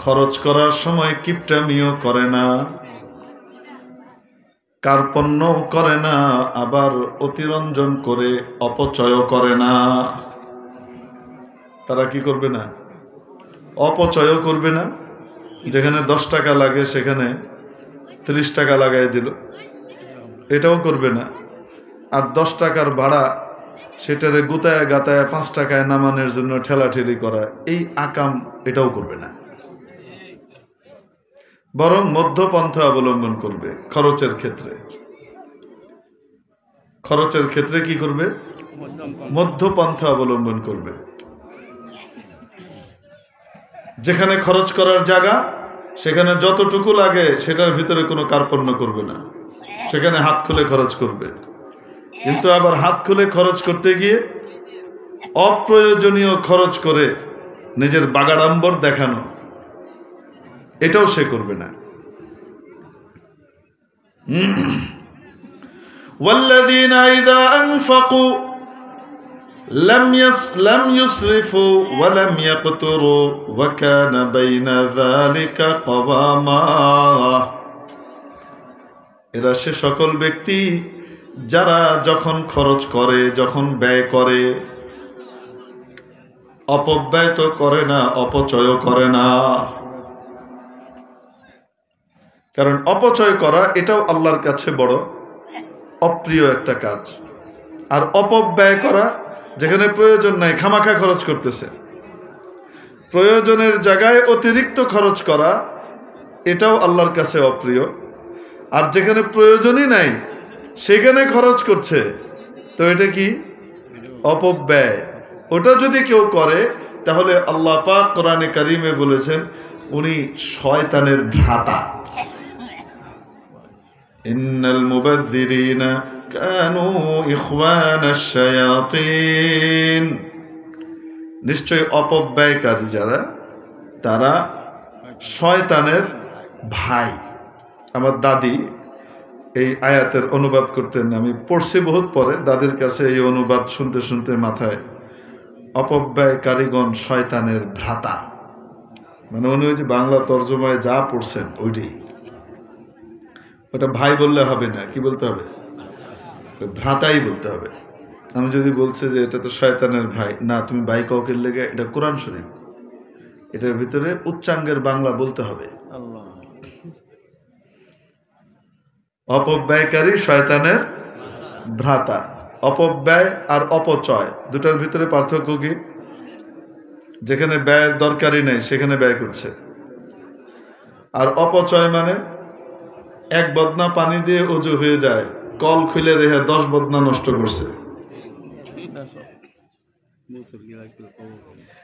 খরচ করার সময় কিপটামিও করে না, কার্পণ্যও করে না, আবার অতিরঞ্জন করে অপচয়ও করে না। তারা কি করবে না? অপচয়ও করবে না। যেখানে 10 টাকা লাগে সেখানে 30 টাকা লাগাই দিল, এটাও করবে না। আর 10 টাকার ভাড়া সেটারে গুতায় গাতায় 5 টাকায় নামানোর জন্য ঠেলাঠেলি করা, এই আকাম এটাও করবে না। বরং মধ্যপন্থা অবলম্বন করবে খরচের ক্ষেত্রে। খরচের ক্ষেত্রে কি করবে? মধ্যপন্থা অবলম্বন করবে। যেখানে খরচ করার জায়গা সেখানে যতটুকু লাগে সেটার ভিতরে কোনো কার্পণ্য করবে না, সেখানে হাত খুলে খরচ করবে। কিন্তু আবার হাত খুলে খরচ করতে গিয়ে অপ্রয়োজনীয় খরচ করে নিজের বাগাড়ম্বর দেখানো, এটাও সে করবে না। والذين إذا أنفقوا لم يسرفوا ولم يقتروا وكان بين ذلك قواما। এরা সে সকল ব্যক্তি যারা যখন খরচ করে, যখন ব্যয় করে, অপব্যয় তো করে না, অপচয় করে না। কারণ অপচয় করা এটাও আল্লাহর কাছে বড় অপ্রিয় একটা কাজ। আর অপব্যয় করা, যেখানে প্রয়োজন নাই খামাখা খরচ করতেছে, প্রয়োজনের জায়গায় অতিরিক্ত খরচ করা, এটাও আল্লাহর কাছে অপ্রিয়। আর যেখানে প্রয়োজনই নাই সেখানে খরচ করছে, তো এটা কি? অপব্যয়। ওটা যদি কেউ করে তাহলে আল্লাহ পাক কোরআনে কারিমে বলেছেন উনি শয়তানের ভ্রাতা। ইন্নাল মুবাযযিরিনা কানু ইখওয়ানাশ শায়াতিন। নিশ্চয় অপব্যয়কারী যারা, তারা শয়তানের ভাই। আমার দাদি এই আয়াতের অনুবাদ করতেন, আমি পড়ছি বহুত পরে, দাদির কাছে এই অনুবাদ শুনতে শুনতে মাথায় অপব্যয়কারীগণ শয়তানের ভ্রাতা, মানে উনি ওই যে বাংলা তর্জমায় যা পড়ছেন ওইটাই। ওটা ভাই বললে হবে না, কি বলতে হবে? ভ্রাতাই বলতে হবে। আমি যদি বলছে যে এটা তো শয়তানের ভাই, না তুমি ভাই কাউকে লেগে, এটা কোরআন শরীফ, এটার ভিতরে উচ্চাঙ্গের বাংলা বলতে হবে। অপব্যয়কারী শয়তানের ভ্রাতা। অপব্যয় আর অপচয় দুটার ভিতরে পার্থক্য কি? যেখানে ব্যয়ের দরকারই নেই সেখানে ব্যয় করছে। আর অপচয় মানে এক বদনা পানি দিয়ে ওযু হয়ে যায়, কল খুলে রেখে 10 বদনা নষ্ট করছে।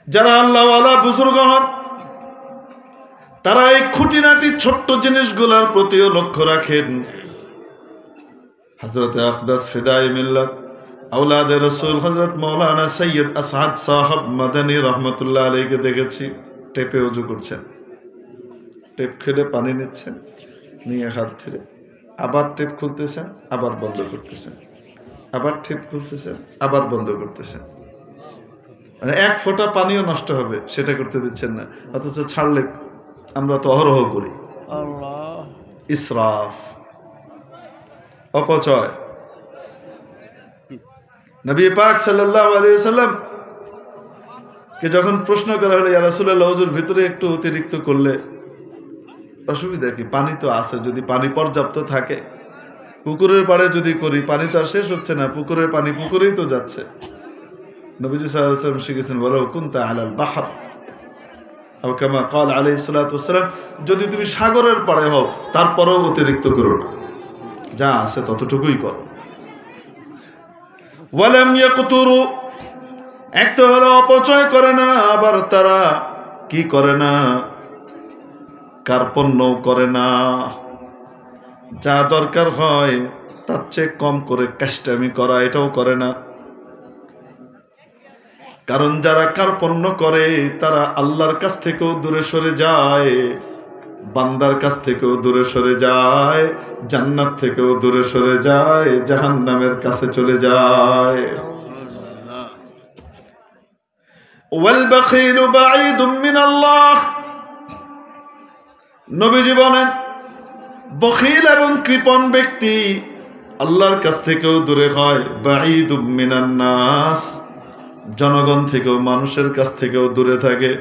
যারা আল্লাহওয়ালা বুজুর্গগণ, তারা এই খুঁটিনাটি ছোট্ট জিনিসগুলোর প্রতিও লক্ষ্য রাখেন। হযরত আকদাস ফিদায়ে মিল্লাত আওলাদে রাসূল হযরত মাওলানা সৈয়দ আসাদ সাহেব মাদানী রহমতুল্লাহ আলাইহিকে দেখেছি টেপে ওযু করছেন। টেপ খুলে পানি নিচ্ছেন, নিয়ে হাত ধরে আবার টেপ খুলতেছেন, আবার বন্ধ করতেছেন, আবার টেপ খুলতেছেন, আবার বন্ধ করতেছেন। মানে এক ফোঁটা পানিও নষ্ট হবে সেটা করতে দিচ্ছেন না। অথচ ছাড়লে আমরা তো অহরহ করি। ইসরাফ, অপচয়। নবী পাক সাল্লাল্লাহু আলাইহি ওয়াসাল্লাম কে যখন প্রশ্ন করা হলো, ইয়া রাসূলুল্লাহ, ওযুর ভিতরে একটু অতিরিক্ত করলে অসুবিধা কি? পানি তো আছে, যদি পানি পর্যাপ্ত থাকে, পুকুরের পাড়ে যদি করি, পানি তো আর শেষ হচ্ছে না, পুকুরের পানি পুকুরেই তো যাচ্ছে। নবীজি সাল্লাল্লাহু আলাইহি ওয়াসাল্লাম শিখেছেন, ওয়ালাউ কুনতা আলাল বাহর আও কামা ক্বাল আলাইহিস সালাতু ওয়াসসালাম, যদি তুমি সাগরের পাড়ে হও তারপরেও অতিরিক্ত করো না, যা আছে ততটুকুই করো। ওয়ালাম ইয়াকতুরু, এক তো হলো অপচয় করে না, আবার তারা কি করে না? কার্পণ্য করে না। যা দরকার হয় তার চেয়ে কম করে কাস্টামি করা, এটাও করে না। কারণ যারা কার্পণ্য করে তারা আল্লাহর কাছ থেকেও দূরে সরে যায়, বান্দার কাছ থেকেও দূরে সরে যায়, জান্নাত থেকেও দূরে সরে যায়, জাহান্নামের কাছে চলে যায়। ওয়াল বাখিলু বাঈদুম মিনাল্লাহ, নবীজি বলেন, বখিল এবং কৃপণ ব্যক্তি আল্লাহর কাছ থেকেও দূরে হয়, বাঈদুম মিনান নাস, জনগণ থেকেও, মানুষের কাছ থেকেও দূরে থাকে।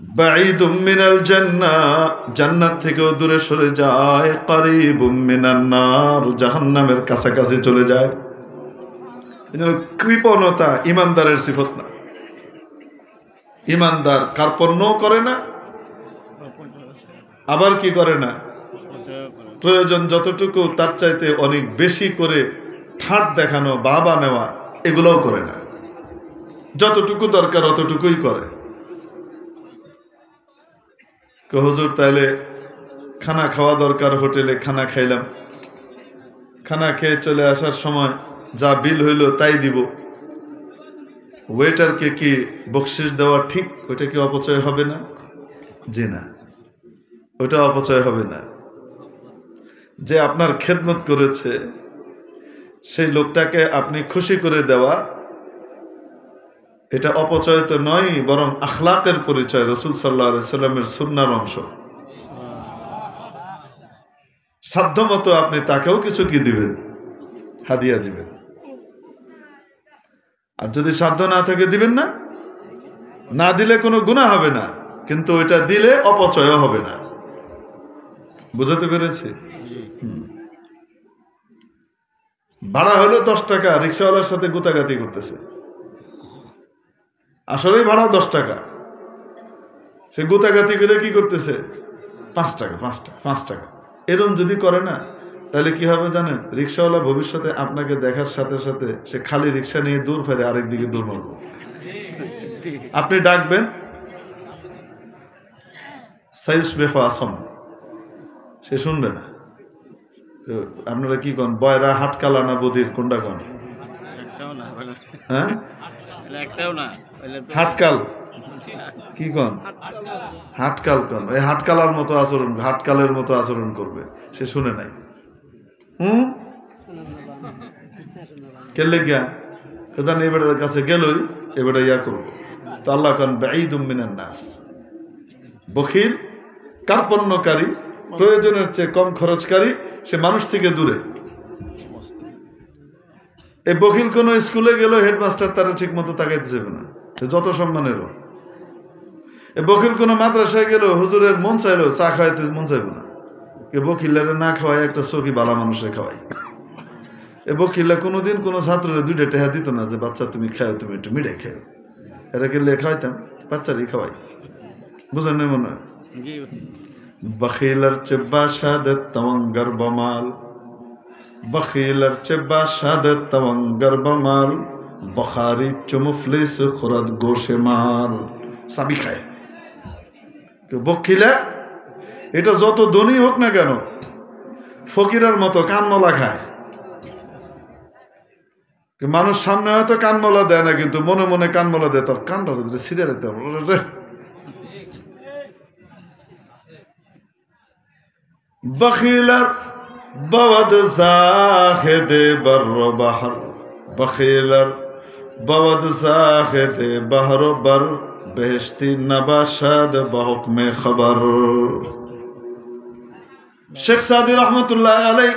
বাঈদুম মিনাল জান্নাহ, জান্নাত থেকেও দূরে সরে যায়। কারীবুম মিনান নার, জাহান্নামের কাছাকাছি চলে যায়। কৃপণতা ইমানদারের সিফত না। ইমানদার কার্পণ্যও করে না, আবার কি করে না, প্রয়োজন যতটুকু তার চাইতে অনেক বেশি করে ঠাট দেখানো, বাবা নেওয়া, এগুলোও করে না। যতটুকু দরকার অতটুকুই করে। হুজুর তাইলে খানা খাওয়া দরকার, হোটেলে খানা খাইলাম, খানা খেয়ে চলে আসার সময় যা বিল হইল তাই দিব, ওয়েটারকে কি বকশিস দেওয়া ঠিক? ওইটা কি অপচয় হবে না? জি না, ওইটা অপচয় হবে না। যে আপনার খেদমত করেছে সেই লোকটাকে আপনি খুশি করে দেওয়া, এটা অপচয় তো নয়, বরং আখলাকের পরিচয়, রাসূল সাল্লাল্লাহু আলাইহি সাল্লামের সুন্নাহর অংশ। সাধ্যমতো আপনি তাকেও কিছু কি দিবেন, হাদিয়া দিবেন। আর যদি সাধ্য না থাকে দিবেন না, না দিলে কোনো গুনাহ হবে না, কিন্তু ওইটা দিলে অপচয়ও হবে না। বুঝাতে পেরেছি? ভাড়া হলো 10 টাকা, রিক্সাওয়ালার সাথে গুতাগাতি করতেছে, আসলেই ভাড়া 10 টাকা, সে গুতাগাতি করে কি করতেছে, 5 টাকা 5 টাকা। এরম যদি করে না, তাহলে কি হবে জানেন? রিক্সাওয়ালা ভবিষ্যতে আপনাকে দেখার সাথে সাথে সে খালি রিক্সা নিয়ে দূর ফেরে, আরেক দিকে দূর মারব। আপনি ডাকবেন, সাইসবেহ আসম, সে শুনবে না। আপনারা কি কন, বয়রা হাটকালা না বদির, কোনটা কন? হ্যাঁ, হাটকাল কি কন? হাটকাল কন। এই হাটকালার মতো আচরণ, হাটকালের মতো আচরণ করবে, সে শুনে নাই। কেলে গিয়া জান এবারের কাছে গেলই, এবারে ইয়া করবো। তো আল্লাহ কন বাঈদুম মিনান নাস, বখিল, কার্পণ্যকারী, প্রয়োজনের চেয়ে কম খরচকারী, সে মানুষ থেকে দূরে। এই বখিল কোন স্কুলে গেল, হেডমাস্টার তারা ঠিক মতো তাকাইতে যাবে না, যত সম্মানেরও। এই বখিল কোন মাদ্রাসায় গেল, হুজুরের মন চাইলো চা খাওয়াইতে মন চাইবে না, বখিল্লারে না খাওয়াই একটা চকি বালা মানুষের খাওয়াই। এ বখিল্লা কোনোদিন কোনো ছাত্রের 2টা টাকা দিত না যে বাচ্চা তুমি খাও, তুমি একটু মিঠাই খাও। এরা গেলে খাওয়াইতাম, বাচ্চারই খাওয়াই। বুঝেন না মনে হয়? বখিলার চেব্বা শাহাদাত তাওয়াঙ্গার বমাল, বখিলার চেব্বা শাহাদাত তাওয়াঙ্গার বমাল, বখারি চুমুফলিস খুরাত গোশে মাল। সাবি খায় বখিলা, এটা যত ধনী হোক না কেন, ফকিরের মতো কানমলা খায়। মানুষ সামনে হয়তো কানমলা দেয় না, কিন্তু মনে মনে কানমলা দেয়, তোর কানটা যদি ছিঁড়ে রেখে। বখিলার বাওয়াদ জাহেদে বর বাহর, বখিলার বাওয়াদ জাহেদে বহর বর, বেহেশতি নবাশাদ বহুকমে খবর। শেখ সাদি রহমতুল্লাহ আলাইহি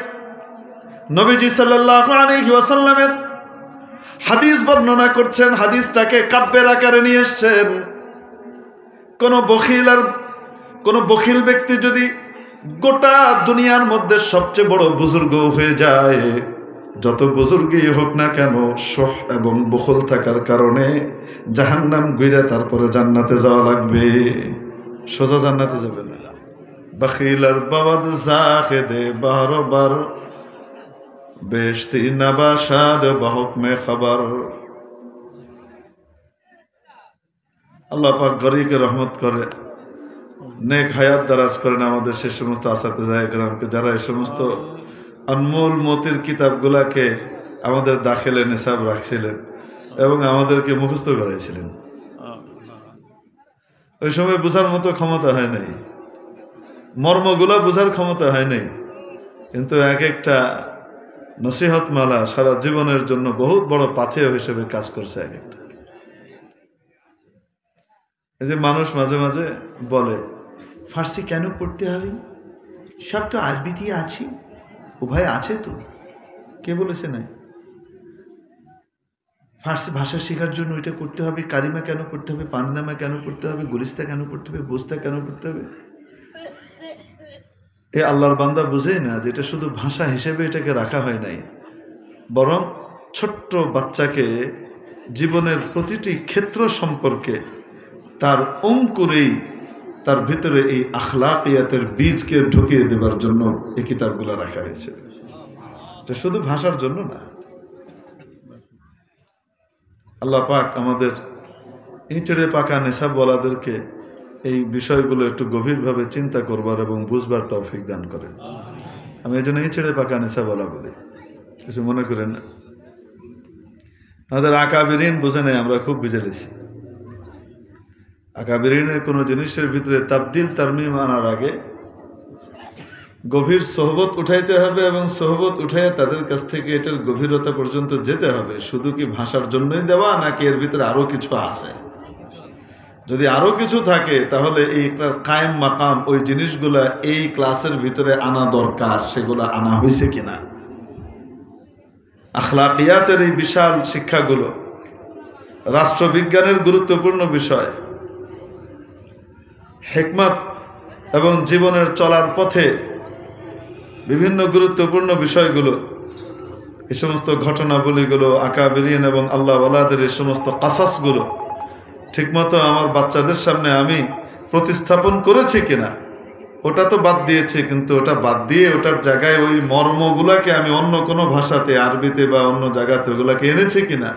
নবীজি সাল্লাল্লাহু আলাইহি ওয়াসাল্লামের হাদিস বর্ণনা করছেন, হাদিসটাকে কাব্যের আকারে নিয়ে এসেছেন। কোন বখিল ব্যক্তি যদি গোটা দুনিয়ার মধ্যে সবচেয়ে বড় বুজুর্গ হয়ে যায়, যত বুজুর্গই হোক না কেন, শোহ এবং বখল থাকার কারণে জাহান্নাম গুইরা তারপরে জান্নাতে যাওয়া লাগবে, সোজা জান্নাতে যাবে না। বখিলার বাওয়াদ জাহেদে বারবার, বেহেশতি নবাশাদ বহুকমে খবর। আল্লাহ পাক গরিকে রহমত করে, নেক হায়াত দারাজ করেন আমাদের সে সমস্ত আসাতেজায়ে কেরামকে, যারা এই সমস্ত আনমোল মতির কিতাবগুলাকে আমাদের দাখিলে নিসাব রাখছিলেন এবং আমাদেরকে মুখস্থ করাইছিলেন। ওই সময় বোঝার মতো ক্ষমতা হয় নাই, মর্মগুলা বোঝার ক্ষমতা হয় নাই, কিন্তু এক একটা নসিহত মালা সারা জীবনের জন্য বহুত বড় পাথেয় হিসেবে কাজ করছে এক একটা। এই যে মানুষ মাঝে মাঝে বলে ফার্সি কেন পড়তে হবে, সব তো আরবিতে আছে। ও ভাই আছে তো, কে বলেছে নাই? ফার্সি ভাষা শেখার জন্য ওইটা করতে হবে, কারিমা কেন পড়তে হবে, পাননামা কেন পড়তে হবে, গুলিস্তা কেন পড়তে হবে, বোস্তা কেন পড়তে হবে? এ আল্লাহর বান্দা বুঝেই না যে এটা শুধু ভাষা হিসেবে এটাকে রাখা হয় নাই, বরং ছোট্ট বাচ্চাকে জীবনের প্রতিটি ক্ষেত্র সম্পর্কে তার অঙ্কুরেই তার ভিতরে এই আখলাকিয়াতের বীজকে ঢুকিয়ে দেবার জন্য এই কিতাবগুলো রাখা হয়েছে। এটা শুধু ভাষার জন্য না। আল্লাহ পাক আমাদের ইঁচড়ে পাকা নেশাবওয়ালাদেরকে এই বিষয়গুলো একটু গভীরভাবে চিন্তা করবার এবং বুঝবার তৌফিক দান করেন। আমি এই জন্য ইঁচড়ে পাকা নেশাবওয়ালা বলি, কিছু মনে করেন না। আমাদের আকাবিরিন বুঝে নেই, আমরা খুব বুঝে লেছি। আকাবিরিনের কোনো জিনিসের ভিতরে তাবদিল তারমিম আনার আগে গভীর সোহবত উঠাইতে হবে এবং সোহবত উঠাইয়া তাদের কাছ থেকে এটার গভীরতা পর্যন্ত যেতে হবে। শুধু কি ভাষার জন্যই দেওয়া, নাকি এর ভিতরে আরো কিছু আছে? যদি আরো কিছু থাকে তাহলে এই একটা কায়েম মাকাম ওই জিনিসগুলা এই ক্লাসের ভিতরে আনা দরকার, সেগুলো আনা হয়েছে কিনা। আখলাকিয়াতের এই বিশাল শিক্ষাগুলো রাষ্ট্রবিজ্ঞানের গুরুত্বপূর্ণ বিষয়, হিকমত এবং জীবনের চলার পথে বিভিন্ন গুরুত্বপূর্ণ বিষয়গুলো, এই সমস্ত ঘটনাবলীগুলো, আকাবিরিন এবং আল্লাহ ওয়ালাদের এই সমস্ত কাসাসগুলো ঠিকমতো আমার বাচ্চাদের সামনে আমি প্রতিস্থাপন করেছি কিনা। ওটা তো বাদ দিয়েছি, কিন্তু ওটা বাদ দিয়ে ওটার জায়গায় ওই মর্মগুলাকে আমি অন্য কোনো ভাষাতে, আরবিতে বা অন্য জায়গাতে ওগুলাকে এনেছি কিনা।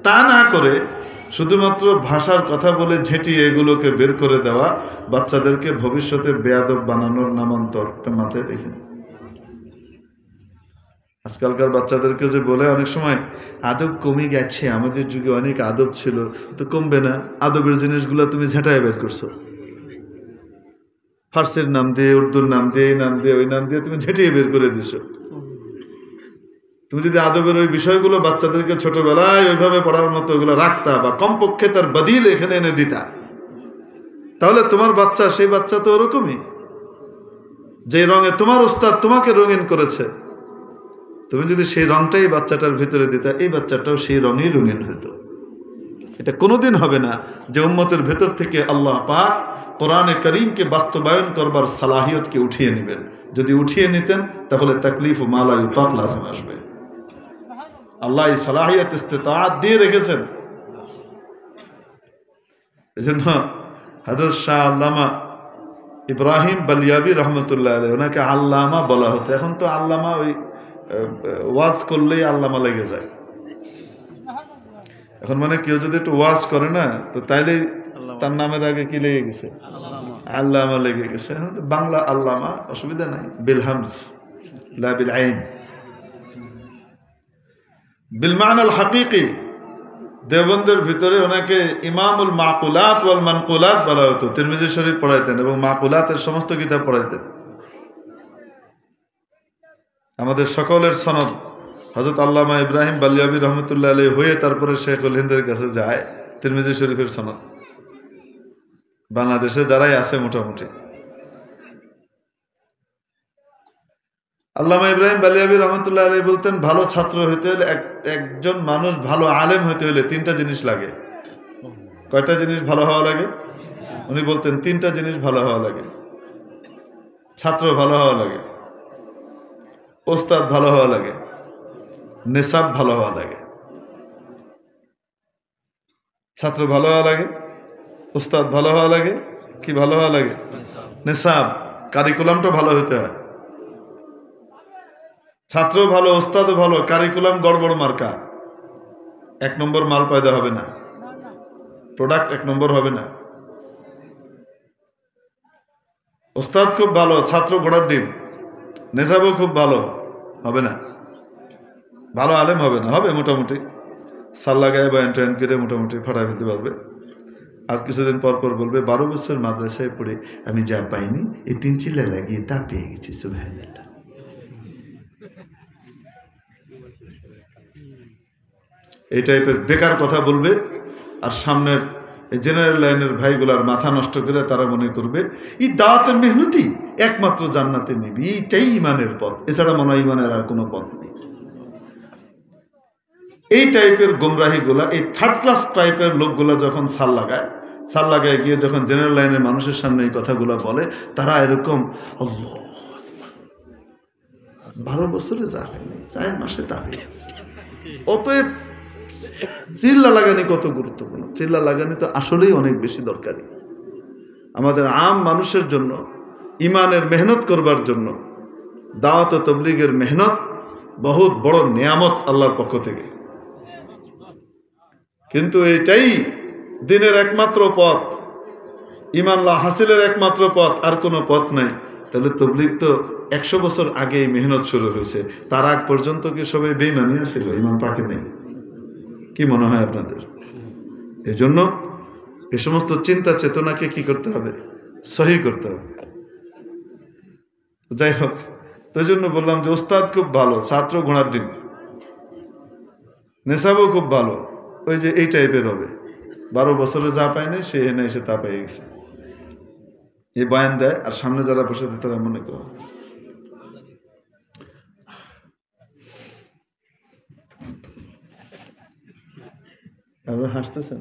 তা না করে শুধুমাত্র ভাষার কথা বলে ঝেঁটিয়ে এগুলোকে বের করে দেওয়া বাচ্চাদেরকে ভবিষ্যতে বেয়াদব বানানোর নামান্তর, মাথায় রেখে। আজকালকার বাচ্চাদেরকে যে বলে অনেক সময় আদব কমে গেছে, আমাদের যুগে অনেক আদব ছিল, তো কমবে না। আদবের জিনিসগুলো তুমি ঝেঁটায় বের করছো, ফার্সির নাম দিয়ে, উর্দুর নাম দিয়ে, এই নাম দিয়ে, ওই নাম দিয়ে তুমি ঝেঁটিয়ে বের করে দিছো। তুমি যদি আদবের ওই বিষয়গুলো বাচ্চাদেরকে ছোটবেলায় ওইভাবে পড়ার মতো ওগুলো রাখতা, বা কমপক্ষে তার বদিল এখানে এনে দিতা, তাহলে তোমার বাচ্চা, সেই বাচ্চা তো ওরকমই। যে রঙে তোমার ওস্তাদ তোমাকে রঙিন করেছে, তুমি যদি সেই রংটাই বাচ্চাটার ভিতরে দিতা, এই বাচ্চাটাও সেই রঙেই রঙিন হতো। এটা কোনোদিন হবে না যে উম্মতের ভেতর থেকে আল্লাহ পাক কোরআনে করিমকে বাস্তবায়ন করবার সালাহিয়তকে উঠিয়ে নেবেন। যদি উঠিয়ে নিতেন তাহলে তাকলিফ ও মালা ইউতাক লাজিম আসবে। আল্লাহ এই সালাহিয়ত ইস্তেতাআত দিয়ে রেখেছেন। এজন্য হযরত শাহ আল্লামা ইব্রাহিম বালিয়াবি রহমতুল্লাহ আলাইহি, ওনাকে আল্লামা বলা হতো। এখন তো আল্লামা ওই ওয়াজ করলেই আল্লামা লেগে যায়। এখন মানে কেউ যদি একটু ওয়াজ করে না, তো তাইলেই তার নামের আগে কি লেগে গেছে, আল্লামা লেগে গেছে। বাংলা আল্লামা অসুবিধা নাই, বিল হামজ লা বিল আইন, বিল মানাল হাকিকি। দেওবন্দের ভিতরে ওনাকে ইমামুল মাকুলাত ওয়াল মানকুলাত বলা হতো। তিরমিজি শরীফ পড়াইতেন এবং মাকুলাতের সমস্ত কিতাব পড়াইতেন। আমাদের সকলের সনদ হযরত আল্লামা ইব্রাহিম বালিয়াবি রহমতুল্লাহ আলাইহি হয়ে তারপরে শেখুল হিন্দের কাছে যায় তিরমিজি শরীফের সনদ। বাংলাদেশে যারাই আছে মোটামুটি, আল্লামা ইব্রাহিম বালিয়াবি রহমতুল্লাহ আলাইহি বলতেন, ভালো ছাত্র হইতে হলে, একজন মানুষ ভালো আলেম হইতে হলে তিনটা জিনিস লাগে। কয়টা জিনিস ভালো হওয়া লাগে? উনি বলতেন তিনটা জিনিস ভালো হওয়া লাগে। ছাত্র ভালো হওয়া লাগে, ওস্তাদ ভালো হওয়া লাগে, নেসাব ভালো হওয়া লাগে। ছাত্র ভালো হওয়া লাগে, ওস্তাদ ভালো হওয়া লাগে, কি ভালো হওয়া লাগে? নেসাব, কারিকুলামটা ভালো হতে হয়। ছাত্র ভালো, ওস্তাদও ভালো, কারিকুলাম গড়বড় মার্কা, এক নম্বর মাল পয়দা হবে না, প্রোডাক্ট এক নম্বর হবে না। ওস্তাদ খুব ভালো, ছাত্র ঘোড়ার ডিম, নেশাবও খুব ভালো, হবে না, ভালো আলেম হবে না। হবে মোটামুটি, সাল্লা গায়ে বা এন্টায়ন করে মোটামুটি ফাটাই ফেলতে পারবে। আর কিছুদিন পর পর বলবে 12 বছর মাদ্রাসায় পড়ে আমি যা পাইনি, এই 3 চিল্লা লাগিয়ে তা পেয়ে গেছি, সুবহানাল্লাহ। এই টাইপের বেকার কথা বলবে, আর সামনের এই জেনারেল লাইনের ভাইগুলার মাথা নষ্ট করে তারা মনে করবে এই দাওয়াতের মেহনতি একমাত্র জান্নাতে নিবি, এইটাই ইমানের পথ, এছাড়া মনে হয় ইমানের আর কোনো পথ নেই। এই টাইপের গোমরাহিগুলা, এই থার্ড ক্লাস টাইপের লোকগুলা যখন সাল লাগায় গিয়ে যখন জেনারেল লাইনের মানুষের সামনে এই কথাগুলো বলে, তারা এরকম আল্লাহ 12 বছরে যা হয়নি 4 মাসে তা হয়ে গেছে। অতএব চিল্লা লাগানি কত গুরুত্বপূর্ণ, চিল্লা লাগানি তো আসলেই অনেক বেশি দরকারি আমাদের আম মানুষের জন্য। ইমানের মেহনত করবার জন্য দাওয়াত ও তবলিগের মেহনত বহুত বড় নিয়ামত আল্লাহর পক্ষ থেকে, কিন্তু এটাই দিনের একমাত্র পথ, ইমান হাসিলের একমাত্র পথ, আর কোনো পথ নাই। তাহলে তবলিগ তো 100 বছর আগে মেহনত শুরু হয়েছে, তার আগ পর্যন্ত কি সবাই বেঈমানি ছিল, ইমান পাকে নেই? কি মনে হয় আপনাদের? এজন্য এই সমস্ত চিন্তা চেতনাকে কি করতে হবে? সহি করতে হবে। যাই হোক, তো জন্য বললাম যে ওস্তাদ খুব ভালো, ছাত্র ঘোড়ার ডিম, নেশাবও খুব ভালো, ওই যে এই টাইপের হবে, 12 বছরে যা পায় না সে এনে এসে তা পেয়ে গেছে, এই বয়ান দেয়, আর সামনে যারা বসে তারা মনে করে। আপনারা হাসতেছেন,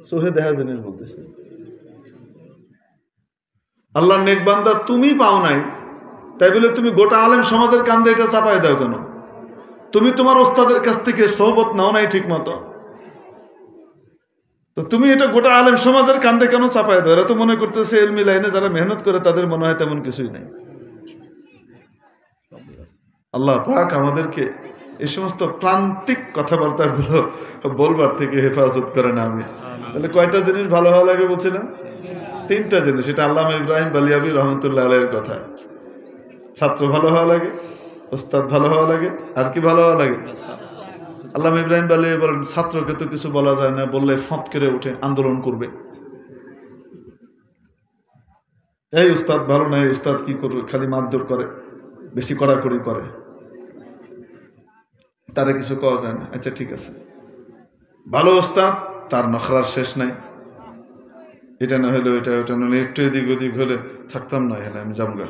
চোখে দেখা জিনিস বলতেছেন। আল্লাহর নেক বান্দা তুমি পাও নাই, তাই বলে তুমি গোটা আলেম সমাজের কান্দে এটা চাপাই দাও কেন? তুমি তোমার ওস্তাদের কাছ থেকে সোহবত নাও নাই ঠিক মতো, তো তুমি এটা গোটা আলেম সমাজের কান্দে কেন চাপাই দাও? এরা তো মনে করতেছে ইলমি লাইনে যারা মেহনত করে তাদের মনে হয় তেমন কিছুই নাই। আল্লাহ পাক আমাদেরকে এই সমস্ত প্রান্তিক কথাবার্তাগুলো বলবার থেকে হেফাজত করেন। আমি তাহলে কয়টা জিনিস ভালো হওয়া লাগে বলছিলাম? 3টা জিনিস। এটা আল্লামা ইব্রাহিম বালিয়াবি রহমতুল্লাহ আলাইহির কথা। ছাত্র ভালো হওয়া লাগে, ওস্তাদ ভালো হওয়া লাগে, আর কি ভালো হওয়া লাগে? আল্লামা ইব্রাহিম বালিয়াবি বলেন ছাত্রকে তো কিছু বলা যায় না, বললে ফট করে উঠে আন্দোলন করবে, এই উস্তাদ ভালো না, এই উস্তাদ কি করবে, খালি মারধর করে, বেশি কড়াকড়ি করে, তারা কিছু কওয়া যায় না। আচ্ছা ঠিক আছে, ভালো ওস্তাদ তার নখরার শেষ নাই, এটা না হলে ওইটা, ওইটা না হলে একটু এদিক ওদিক হলে থাকতাম না, হলে আমি জামগা,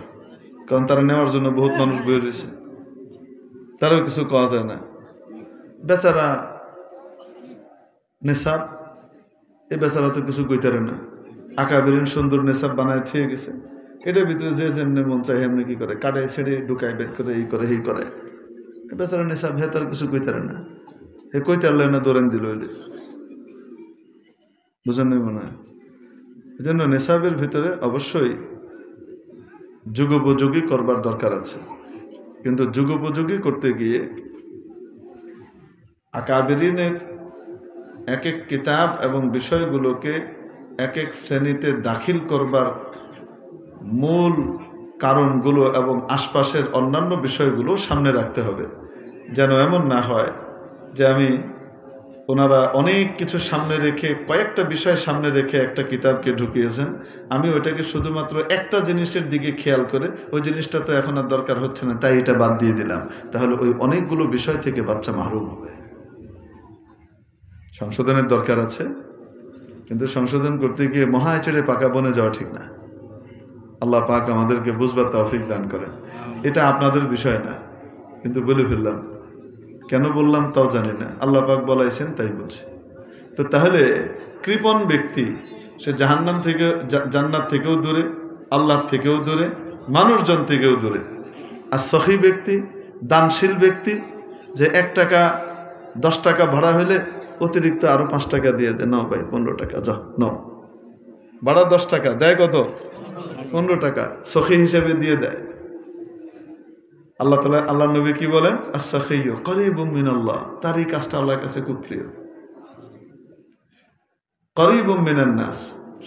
কারণ তারা নেওয়ার জন্য বহুত মানুষ বয়ে রয়েছে, তারাও কিছু কওয়া যায় না। বেচারা নেশাব, এই বেচারা তো কিছু কইতারে না, আকাবেরিন সুন্দর নেশাব বানায় ঠিক গেছে, এটার ভিতরে যে যেমনি মন চায় এমনি কি করে, কাটায় ছেড়ে ঢুকায় বের করে, এই করে এই করে, বেচারা নেশাব, হে তার কিছু কইতারে না, হে কইতে আল্লাহ না দৌড়ান দিল, বুঝেন নাই মনে হয়? এই জন্য নেশাবের ভিতরে অবশ্যই যুগোপযোগী করবার দরকার আছে, কিন্তু যুগোপযোগী করতে গিয়ে আকাবেরিনের এক এক কিতাব এবং বিষয়গুলোকে এক এক শ্রেণীতে দাখিল করবার মূল কারণগুলো এবং আশপাশের অন্যান্য বিষয়গুলো সামনে রাখতে হবে, যেন এমন না হয় যে আমি ওনারা অনেক কিছু সামনে রেখে, কয়েকটা বিষয় সামনে রেখে একটা কিতাবকে ঢুকিয়েছেন, আমি ওইটাকে শুধুমাত্র একটা জিনিসের দিকে খেয়াল করে ওই জিনিসটা তো এখন আর দরকার হচ্ছে না তাই এটা বাদ দিয়ে দিলাম, তাহলে ওই অনেকগুলো বিষয় থেকে বাচ্চা মাহরুম হবে। সংশোধনের দরকার আছে, কিন্তু সংশোধন করতে গিয়ে মহা ছেড়ে পাকা বনে যাওয়া ঠিক না। আল্লাহ পাক আমাদেরকে বুঝবার তৌফিক দান করেন। এটা আপনাদের বিষয় না, কিন্তু বলে ফেললাম, কেন বললাম তাও জানি না, আল্লাহ পাক বলাইছেন তাই বলছি। তো তাহলে কৃপণ ব্যক্তি সে জাহান্নাম থেকে, জান্নাত থেকেও দূরে, আল্লাহ থেকেও দূরে, মানুষজন থেকেও দূরে। আর সখী ব্যক্তি, দানশীল ব্যক্তি, যে 1 টাকা 10 টাকা ভাড়া হইলে অতিরিক্ত আরো 5 টাকা দিয়ে দেয়, নাও ভাই 15 টাকা, যাও নাও, ভাড়া 10 টাকা দেয়, কত 15 টাকা সখী হিসেবে দিয়ে দেয়। আল্লাহ তাআলা, আল্লাহ নবী কি বলেন? আস-সাখিয়্যু করিবুম মিনাল্লাহ, তার এই কাজটা আল্লাহর কাছে খুব প্রিয়। করিবুম মিনান নাস,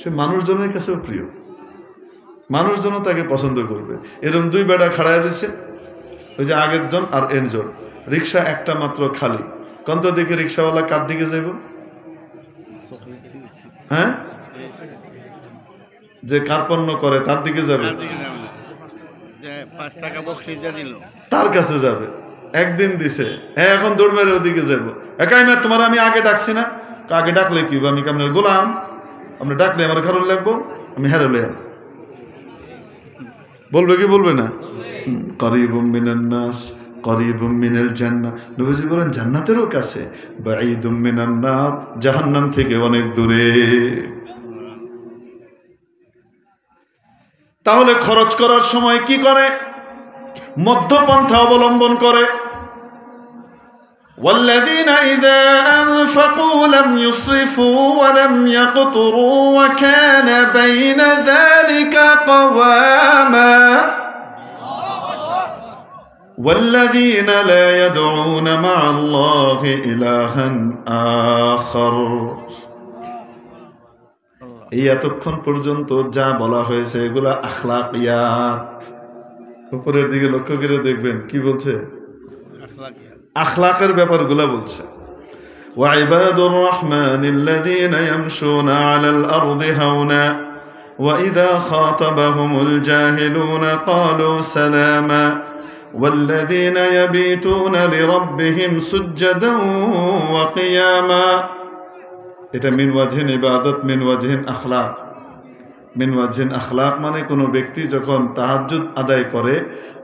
সে মানুষজনের কাছেও প্রিয়, মানুষজন তাকে পছন্দ করবে। এরকম 2 বেড়া খাড়ায় রয়েছে, ওই যে আগের জন আর এর জন, রিক্সা একটা মাত্র খালি, কত দেখে রিক্সাওয়ালা কার দিকে যাইব? হ্যাঁ, যে কার্পণ্য করে তার দিকে যাবে, তার কাছে যাবে। একদিন দিছে, হ্যাঁ এখন দৌড় মেরে ওদিকে যাবো, একাই মা তোমার আমি আগে ডাকছি না, আগে ডাকলে কি আমি কেমন গোলাম, আপনি ডাকলে আমার কারণ লাগবো, আমি হেরে লইয়াম। বলবে কি বলবে না? করিবুম মিনান নাস করিবুম মিনাল জান্নাহ, নবীজি বলেন জান্নাতেরও কাছে, বাঈদুম মিনান নার, জাহান্নাম থেকে অনেক দূরে। তাহলে খরচ করার সময় কি করে? মধ্যপন্থা অবলম্বন করে। والذين إذا أنفقوا لم يسرفوا ولم يقتروا وكان بين ذلك قواما والذين لا يدعون مع الله إلها آخر। এই এতক্ষণ পর্যন্ত যা বলা হয়েছে এগুলা আখলাকিয়াত। উপরের দিকে লক্ষ্য করে দেখবেন কি বলছে, আখলাকের ব্যাপারগুলা বলছে। وعباد الرحمن الذين يمشون على الأرض هونا وإذا خاطبهم الجاهلون قالوا سلاما والذين يبيتون لربهم سجدا وقياما। এটা মিন ওয়াজহিন ইবাদত, মিন ওয়াজহিন আখলাক। মিন ওয়াজহিন আখলাক মানে কোনো ব্যক্তি যখন তাহাজ্জুদ আদায় করে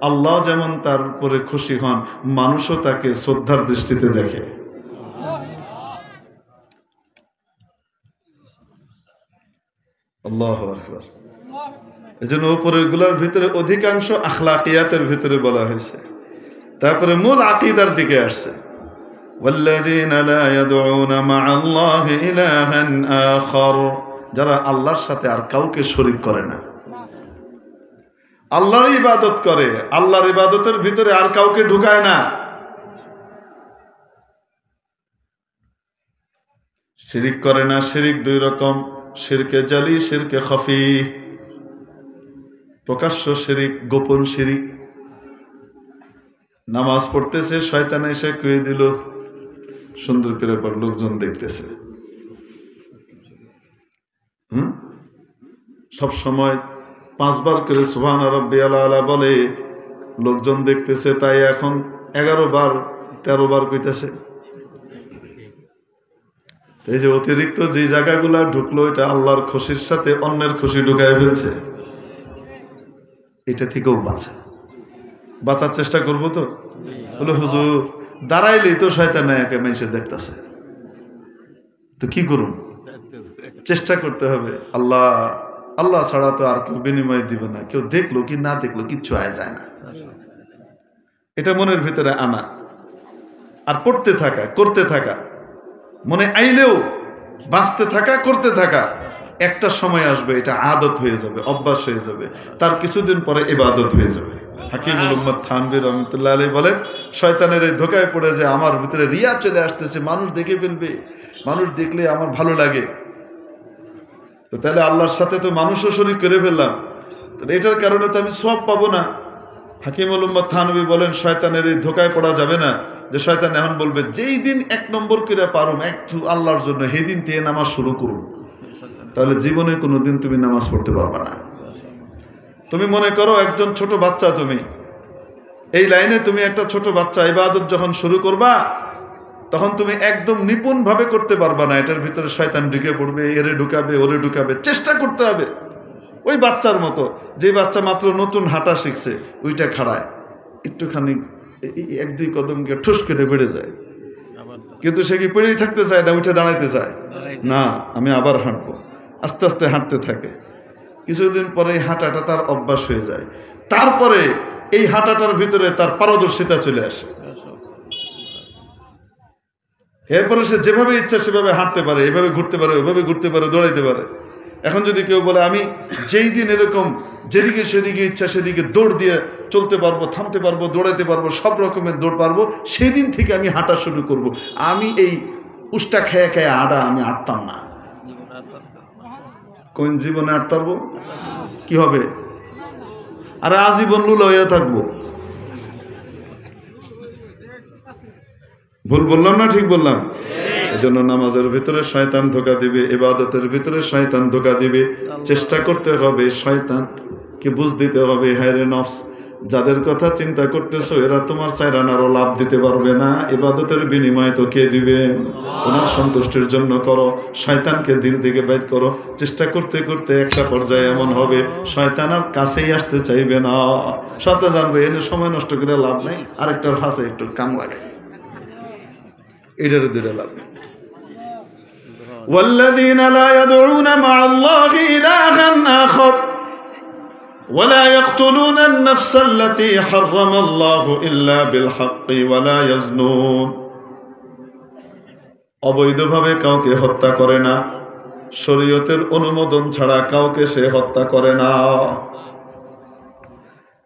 আল্লাহ যেমন তার উপরে খুশি হন, মানুষও তাকে শ্রদ্ধার দৃষ্টিতে দেখে। আল্লাহু আকবার। এজন্য উপরের গুলার ভিতরে অধিকাংশ আখলাকিয়াতের ভিতরে বলা হয়েছে। তারপরে মূল আকীদার দিকে আসছে, والذين لا يدعون مع الله إلها آخر, যারা আল্লাহর সাথে আর কাউকে শরীক করে না, আল্লাহর ইবাদত করে, আল্লাহর ইবাদতের ভিতরে আর কাউকে ঢুকায় না। শিরিক করে না। শিরিক দুই রকম, শিরকে জালি, শিরকে খফি। প্রকাশ্য শিরিক, গোপন শিরিক। নামাজ পড়তেছে, শয়তান এসে কয়ে দিল, সুন্দর করে পর লোকজন দেখতেছে। সব সময় 5 বার করে সুবহান রাব্বিয়াল আলা বলে, লোকজন দেখতেছে, তাই এখন 11 বার 13 বার কইতেছে। এই যে অতিরিক্ত যে জায়গাগুলা ঢুকলো, এটা আল্লাহর খুশির সাথে অন্যের খুশি ঢুকায় ফেলছে। এটা থেকেও বাঁচার চেষ্টা করবো তো। বলে হুজুর দাঁড়াইলেই তো শয়তান একে মানুষে দেখতেছে, তো কি করুন? চেষ্টা করতে হবে। আল্লাহ ছাড়া তো আর কেউ বিনিময় দিবে না। কেউ দেখলো কি না দেখলো কিচ্ছু আয় যায় না। এটা মনের ভিতরে আনা আর পড়তে থাকা, করতে থাকা, মনে আইলেও বাঁচতে থাকা, করতে থাকা। একটা সময় আসবে এটা আদত হয়ে যাবে, অভ্যাস হয়ে যাবে, তার কিছুদিন পরে ইবাদত হয়ে যাবে। হাকিমুল উম্মত থানভী রহমতুল্লাহ আলাইহি বলেন, শয়তানের এই ধোকায় পড়ে যে আমার ভিতরে রিয়া চলে আসতেছে, মানুষ দেখে ফেলবে, মানুষ দেখলে আমার ভালো লাগে, তো তাহলে আল্লাহর সাথে তো মানুষও শরীক করে ফেললাম, তাহলে এটার কারণে তো আমি সওয়াব পাবো না। হাকিমুল উম্মত থানভী বলেন, শয়তানের এই ধোকায় পড়া যাবে না যে শয়তান এখন বলবে যেই দিন 1 নম্বর করে পারুম একটু আল্লাহর জন্য, সেই দিন থেকে নামাজ শুরু করুন। তাহলে জীবনে কোনোদিন তুমি নামাজ পড়তে পারবে না। তুমি মনে করো একজন ছোট বাচ্চা, তুমি এই লাইনে তুমি একটা ছোট বাচ্চা, ইবাদত যখন শুরু করবা তখন তুমি একদম নিপুণ ভাবে করতে পারবা না। এটার ভিতরে শয়তান ঢুকে পড়বে, এরে ঢুকাবে, ওরে ঢুকাবে। চেষ্টা করতে হবে ওই বাচ্চার মতো, যে বাচ্চা মাত্র নতুন হাঁটা শিখছে, ওইটা খাড়ায় একটুখানি 1-2 কদম গিয়ে ঠুস করে বেড়ে যায়, কিন্তু সে কি পড়েই থাকতে চায় না, উঠে দাঁড়াইতে চায় না, আমি আবার হাঁটবো। আস্তে আস্তে হাঁটতে থাকে, কিছুদিন পরে এই হাঁটাটা তার অভ্যাস হয়ে যায়। তারপরে এই হাঁটাটার ভিতরে তার পারদর্শিতা চলে আসে। এরপরে সে যেভাবে ইচ্ছা সেভাবে হাঁটতে পারে, এভাবে ঘুরতে পারে, ওইভাবে ঘুরতে পারে, দৌড়াইতে পারে। এখন যদি কেউ বলে আমি যেই দিন এরকম যেদিকে সেদিকে ইচ্ছা সেদিকে দৌড় দিয়ে চলতে পারবো, থামতে পারবো, দৌড়াইতে পারবো, সব রকমের দৌড় পারবো, সেই দিন থেকে আমি হাঁটা শুরু করব। আমি এই উষ্টা খেয়ে খেয়ে আমি হাঁটতাম না। কোন জীবনে হাঁটতে পারবো? কি হবে? আরে আজীবন লুলা হয়ে থাকবো। ভুল বললাম না ঠিক বললাম? এজন্য নামাজের ভিতরে শয়তান ধোঁকা দিবে, ইবাদতের ভিতরে শয়তান ধোঁকা দিবে। চেষ্টা করতে হবে শয়তানকে বুঝ দিতে হবে, হায়রে নফস যাদের কথা চিন্তা করতেছো এরা তোমার চাইরানারও লাভ দিতে পারবে না, ইবাদতের বিনিময়ে তো কে দিবে? তোমার সন্তুষ্টির জন্য করো, শয়তানকে দিল থেকে বের করো। চেষ্টা করতে করতে একটা পর্যায়ে এমন হবে শয়তান আর কাছেই আসতে চাইবে না। শয়তান জানবে এর সময় নষ্ট করে লাভ নেই, আরেকটার ফাঁসে একটু কাম লাগাই, এটার দুটো লাভ নেই। والذين لا يدعون مع الله إلها آخر ولا يقتلون النفس التي حرم الله إلا بالحق ولا يزنون। অবৈধভাবে কাউকে হত্যা করে না, শরীয়তের অনুমোদন ছাড়া কাউকে সে হত্যা করে না।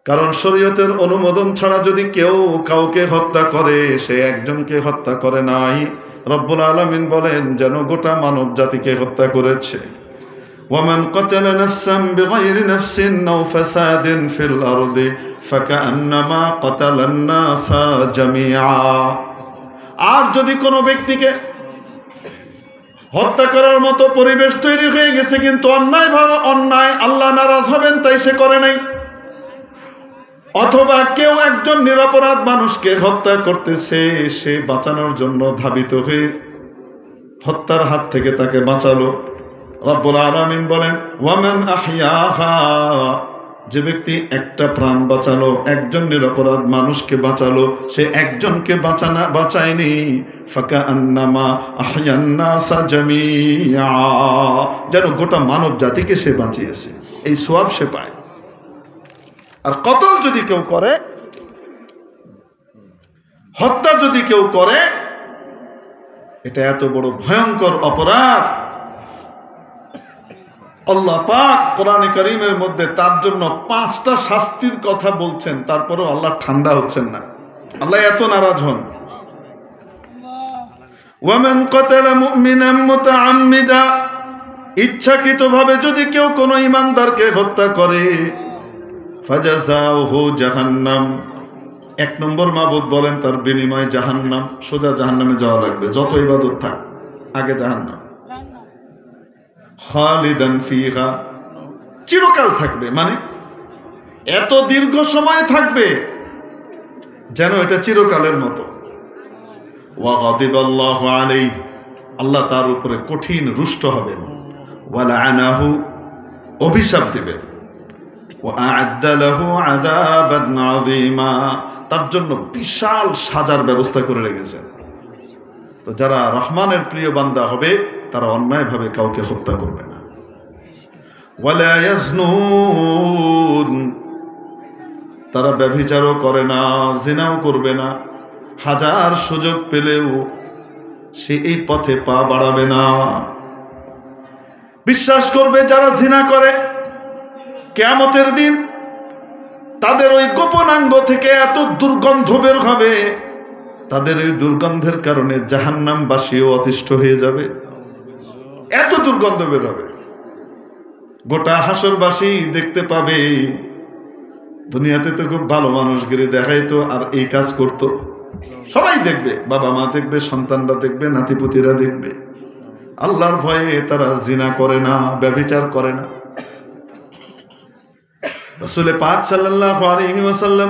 কারণ শরীয়তের অনুমোদন ছাড়া যদি কেউ কাউকে হত্যা করে সে একজনকে হত্যা করে নাই। রব্বুল আলামিন বলেন যেন গোটা মানব জাতিকে হত্যা করেছে। ওয়ামান কাতালা নাফসান বিগাইরি নাফসিন আও ফাসাদিন ফিল আরদি ফাকান্নামা কাতালান নাসা জামিআ। আর যদি কোনো ব্যক্তিকে হত্যা করার মতো পরিবেশ তৈরি হয়ে গেছে কিন্তু অন্যায় আল্লাহ নারাজ হবেন তাই সে করে নাই, অথবা কেউ একজন নিরপরাধ মানুষকে হত্যা করতেছে, সে বাঁচানোর জন্য ধাবিত হয়ে হত্যার হাত থেকে তাকে বাঁচালো। রব্বুল আলামিন বলেন ওয়ামান আহইয়াহা, যে ব্যক্তি একটা প্রাণ বাঁচালো, একজন নিরপরাধ মানুষকে বাঁচালো, সে একজনকে বাঁচায়নি, ফাকান্নামা আহয়ান নাসা জামিআ, যেন গোটা মানব জাতিকে সে বাঁচিয়েছে, এই সওয়াব সে পায়। আর কতল যদি কেউ করে, হত্যা যদি কেউ করে, এটা এত বড় ভয়ঙ্কর অপরাধ। আল্লাহ পাক কোরআনে কারীমের মধ্যে তার জন্য 5টা শাস্তির কথা বলছেন, তারপরেও আল্লাহ ঠান্ডা হচ্ছেন না, আল্লাহ এত নারাজ হন। ওয়ামান কাতালা মুমিনান মুতাআম্মিদা, ইচ্ছাকৃতভাবে যদি কেউ কোনো ঈমানদারকে হত্যা করে, ফাজাযাউহু জাহান্নাম, 1 নম্বর মাবুদ বলেন তার বিনিময়ে জাহান্নাম, সোজা জাহান্নামে যাওয়া লাগবে, যত ইবাদত থাক আগে জাহান্নাম। খালিদান ফিহা, চিরকাল থাকবে, মানে এত দীর্ঘ সময় থাকবে যেন এটা চিরকালের মতো। ওয়া গাদিবাল্লাহু আলাইহি, আল্লাহ তার উপরে কঠিন রুষ্ট হবেন। ওয়া লাআনাহু, অভিশাপ দিবেন। ওয়া আ'আদ্দা লাহু আযাবান আযীমা, তার জন্য বিশাল সাজার ব্যবস্থা করে রেখেছেন। তো যারা রহমানের প্রিয় বান্দা হবে তারা অন্যায়ভাবে কাউকে হত্যা করবে না। ওয়ালা ইয়াজনুন, তারা ব্যভিচারও করে না, জিনাও করবে না। হাজার সুযোগ পেলেও সে এই পথে পা বাড়াবে না। বিশ্বাস করবে যারা জিনা করে কিয়ামতের দিন তাদের ওই গোপনাঙ্গ থেকে এত দুর্গন্ধ বের হবে, তাদের এই দুর্গন্ধের কারণে জাহান্নামবাসীও অতিষ্ঠ হয়ে যাবে, এত দুর্গন্ধ বের হবে। গোটা হাসরবাসী দেখতে পাবে দুনিয়াতে তো খুব ভালো মানুষগিরি দেখাইতো আর এই কাজ করত, সবাই দেখবে, বাবা মা দেখবে, সন্তানরা দেখবে, নাতিপুতিরা দেখবে। আল্লাহর ভয়ে তারা জিনা করে না, ব্যভিচার করে না। রাসূল পাক সাল্লাল্লাহু আলাইহি ওয়াসাল্লাম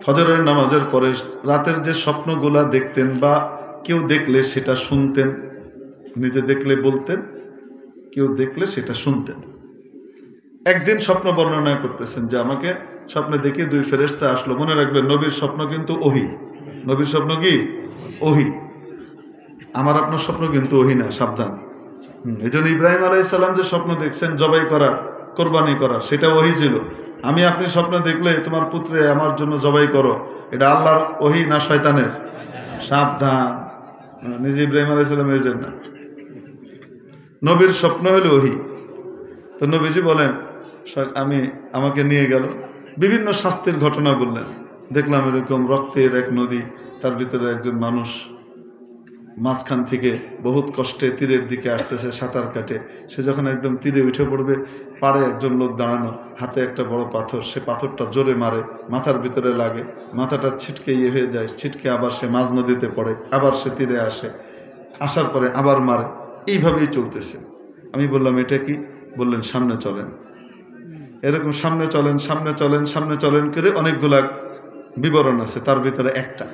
ফজরের নামাজের পরে রাতের যে স্বপ্নগুলা দেখতেন বা কেউ দেখলে সেটা শুনতেন, নিজে দেখলে বলতেন, কেউ দেখলে সেটা শুনতেন। একদিন স্বপ্ন বর্ণনা করতেছেন যে আমাকে স্বপ্নে দেখে 2 ফেরেশতা আসলো। মনে রাখবেন নবীর স্বপ্ন কিন্তু ওহী, নবীর স্বপ্ন কি ওহী, আমার আপনার স্বপ্ন কিন্তু ওহী না, সাবধান। এই জন্য ইব্রাহিম আলাইহিস সালাম যে স্বপ্ন দেখছেন জবাই করার, কোরবানি করার, সেটা ওহী ছিল। আমি আপনি স্বপ্ন দেখলে তোমার পুত্রে আমার জন্য জবাই করো, এটা আল্লাহর ওহী না শয়তানের? সাবধান, নিজে ইব্রাহিম আলাইহিস সালাম এর না, নবীর স্বপ্ন হলো ওহী। তো নবীজি বলেন আমাকে নিয়ে গেল, বিভিন্ন শাস্তির ঘটনা বললেন। দেখলাম এরকম রক্তের এক নদী, তার ভিতরে একজন মানুষ মাঝখান থেকে বহুত কষ্টে তীরের দিকে আসতেছে, সাঁতার কাটে। সে যখন একদম তীরে উঠে পড়বে, পাড়ে একজন লোক দাঁড়ানো, হাতে একটা বড় পাথর, সে পাথরটা জোরে মারে, মাথার ভিতরে লাগে, মাথাটা ছিটকে হয়ে যায়, ছিটকে আবার সে মাঝ নদীতে পড়ে, আবার সে তীরে আসে, আসার পরে আবার মারে, এইভাবেই চলতেছে। আমি বললাম এটা কি? বললেন সামনে চলেন। এরকম সামনে চলেন সামনে চলেন সামনে চলেন করে অনেকগুলা বিবরণ আছে, তার ভিতরে একটা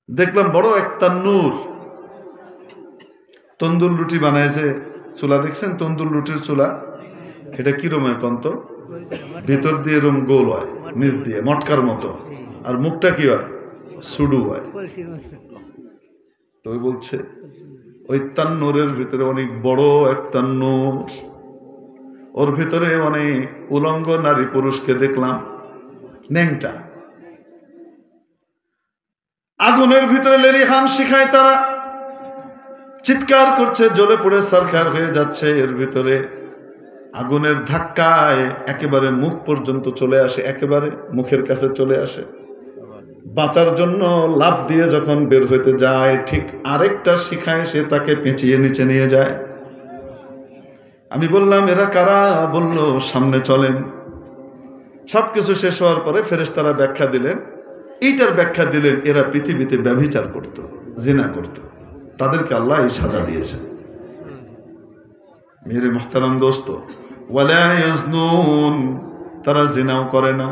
দেখলাম বড় একটা নূর, তন্দুর রুটি বানাইছে চুলা, দেখছেন তন্দুর রুটির চুলা? এটা কিরম হয় কন্ত? ভিতর দিয়ে এরম গোল হয়, নিচ দিয়ে মটকার মতো, আর মুখটা কি হয়? সুডু হয়। তো বলছে ওই তান্নুরের ভিতরে অনেক বড় এক তান্নুর, ওর ভিতরে অনেক উলঙ্গ নারী পুরুষকে দেখলাম, ন্যাংটা, আগুনের ভিতরে লেলিহান শিখায় তারা, চিৎকার করছে, জ্বলে পড়ে সারখার হয়ে যাচ্ছে। এর ভিতরে আগুনের ধাক্কায় একেবারে মুখ পর্যন্ত চলে আসে, একেবারে মুখের কাছে চলে আসে। বাঁচার জন্য লাফ দিয়ে যখন বের হইতে যায়, ঠিক আরেকটা শিখায় সে তাকে পেঁচিয়ে নিচে নিয়ে যায়। আমি বললাম এরা কারা? বলল সামনে চলেন। সবকিছু শেষ হওয়ার পরে ফেরেশতারা ব্যাখ্যা দিলেন, এইটার ব্যাখ্যা দিলেন এরা পৃথিবীতে ব্যভিচার করত, জিনা করত, তাদেরকে আল্লাহ এই সাজা দিয়েছে। মেরে মুহতারাম দোস্ত, ওয়ালা ইয়াজনুন, তারা জিনাও করে না।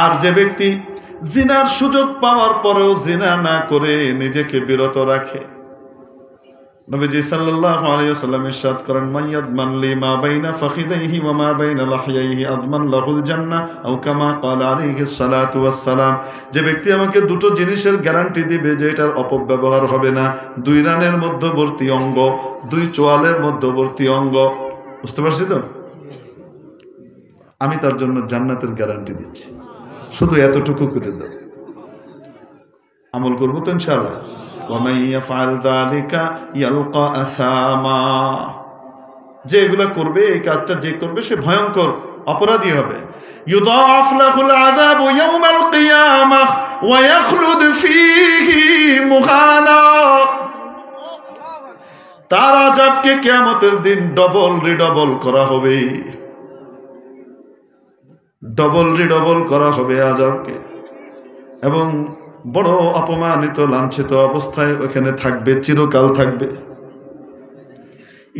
আর যে ব্যক্তি জিনার সুযোগ পাওয়ার পরেও জিনা না করে নিজেকে বিরত রাখে, নবীজি সাল্লাল্লাহু আলাইহি ওয়াসাল্লাম ইরশাদ করেন, মাইয়াদমান লি মা বাইনা ফাখিদাইহি ওয়া মা বাইনা লাহইয়াইহি আদমান লাহুল জান্নাহ আও কামা ক্বালা আলাইহিস সালাতু ওয়াস সালাম। যে ব্যক্তি আমাকে দুটো জিনিসের গ্যারান্টি দিবে যে এটার অপব্যবহার হবে না, 2 রানের মধ্যবর্তী অঙ্গ, 2 চোয়ালের মধ্যবর্তী অঙ্গ, বুঝতে পারছি তো? আমি তার জন্য জান্নাতের গ্যারান্টি দিচ্ছি, শুধু এতটুকু করে দাও, আমল করবো তো ইনশাআল্লাহ। যে এগুলা করবে, এই কাজটা যে করবে সে ভয়ঙ্কর অপরাধী হবে। ইউদাফ লাহুল আযাবু ইয়াওমাল কিয়ামাহ ওয়া ইয়াখলুদ ফীহি মুহানা, তার আযাবকে কিয়ামতের দিন ডবল রিডবল করা হবে, ডবল রিডবল করা হবে আযাবকে, এবং বড় অপমানিত লাঞ্ছিত অবস্থায় ওখানে থাকবে, চিরকাল থাকবে।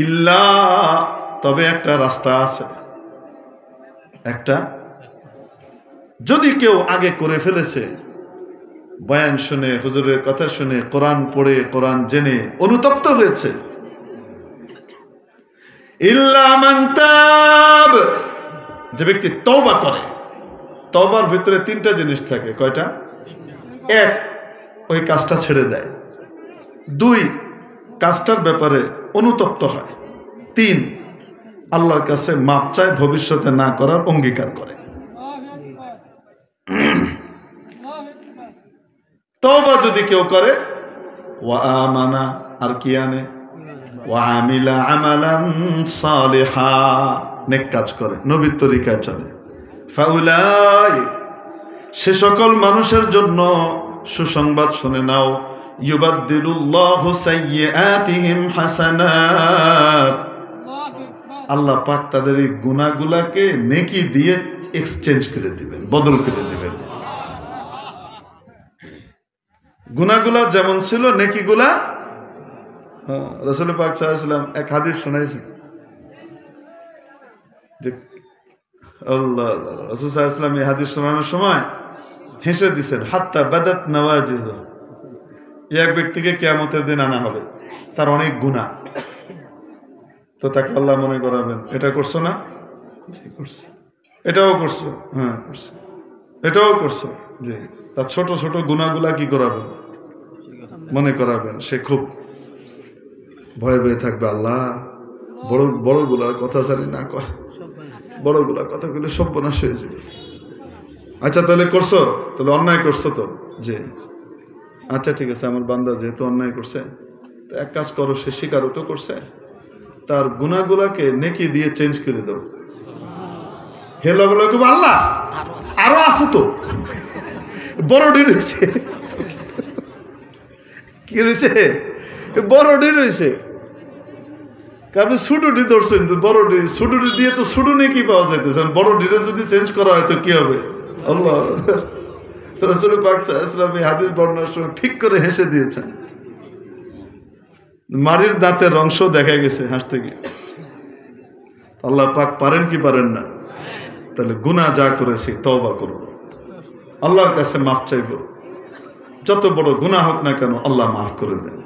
ইল্লা, তবে একটা রাস্তা আছে, একটা, যদি কেউ আগে করে ফেলেছে, বয়ান শুনে, হুজুরের কথা শুনে, কোরআন পড়ে, কোরআন জেনে অনুতপ্ত হয়েছে, ইল্লা মান তাব, যে ব্যক্তি তওবা করে, তওবার ভিতরে 3টা জিনিস থাকে, কয়টা? 1, ওই কাজটা ছেড়ে দেয়, 2, কাজটার ব্যাপারে অনুতপ্ত হয়, 3, আল্লাহর কাছে মাপ চায়, ভবিষ্যতে না করার অঙ্গীকার করে। তওবা যদি কেউ করে, ওয়া আমানা, আর কি আনে, ওয়া আমিলা আমালান সালিহা, নেক কাজ করে, নবীর তরিকায় চলে, ফাউলাই, সে সকল মানুষের জন্য সুসংবাদ শুনে নাও, ইউবাদদিলুল্লাহু সাইয়্যাতিহিম হাসানাত, আল্লাহ পাক তাদের এই গুনাহগুলাকে নেকি দিয়ে এক্সচেঞ্জ করে দিবেন, বদল করে দিবেন। গুনাহগুলা যেমন ছিল, নেকিগুলা, রাসূল পাক সাল্লাল্লাহু আলাইহি ওয়াসাল্লাম এক হাদিস শোনাইছেন যে আল্লাহ, রাসূল সাল্লাল্লাহু আলাইহি ওয়াসাল্লাম এই হাদিস শোনানোর সময় হেসে দিছেন, হাত্তা বাদাত নওয়াজিজ, এক ব্যক্তিকে কিয়ামতের দিন আনা হবে, তার অনেক গুনাহ, তো তাকে আল্লাহ মনে করাবেন, এটা করছো না, করছো, এটাও করছো, হ্যাঁ করছো, এটাও করছো, জি, তার ছোট ছোট গুনাহগুলা কি করাবেন, মনে করাবেন। সে খুব ভয়ে ভয়ে থাকবে, আল্লাহ বড় বড়গুলার কথা জানি না কয়, বড়গুলার কথাগুলো সর্বনাশ হয়ে যাবে। আচ্ছা তাহলে করছো, তাহলে অন্যায় করছো তো, যে আচ্ছা ঠিক আছে, আমার বান্দা যেহেতু অন্যায় করছে, তো এক কাজ করো, সে স্বীকারও তো করছে, তার গুনাহগুলাকে নেকি দিয়ে চেঞ্জ করে দাও। হে লগলো, আল্লাহ আরো আছে তো, বড়ডি রয়েছে, কি রয়েছে, বড়ডি রয়েছে, কারণ ছুটুটি ধরছেন, বড়ডি ছুটুটি দিয়ে তো ছুটু নেকি পাওয়া যাইতেছে, বড়ডিটা যদি চেঞ্জ করা হয় তো কি হবে? আল্লাহ, রাসূল পাক সাল্লাল্লাহু আলাইহি ওয়াসাল্লাম এই হাদিস বর্ণনার সময় ঠিক করে হেসে দিয়েছেন, মারির দাঁতের অংশ দেখা গেছে হাসতে গিয়ে। আল্লাহ পাক পারেন কি পারেন না? তাহলে গুনাহ যা করেছি তওবা করব, আল্লাহর কাছে মাফ চাইব, যত বড় গুনাহ হোক না কেন আল্লাহ মাফ করে দেন।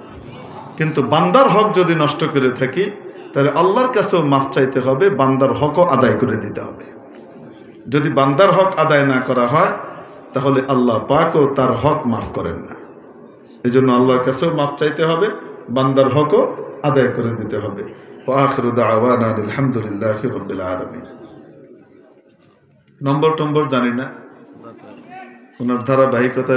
কিন্তু বান্দার হক যদি নষ্ট করে থাকি তাহলে আল্লাহর কাছেও মাফ চাইতে হবে, বান্দার হকও আদায় করে দিতে হবে। যদি বান্দার হক আদায় না করা হয় তাহলে আল্লাহ পাকও তার হক মাফ করেন না। এই জন্য আল্লাহর কাছেও মাফ চাইতে হবে, বান্দার হকও আদায় করে দিতে হবে। ওয়া আখিরু দাওয়ানা আলহামদুলিল্লাহি রাব্বিল আলামিন। নম্বর জানি না, ওনার ধারাবাহিকতা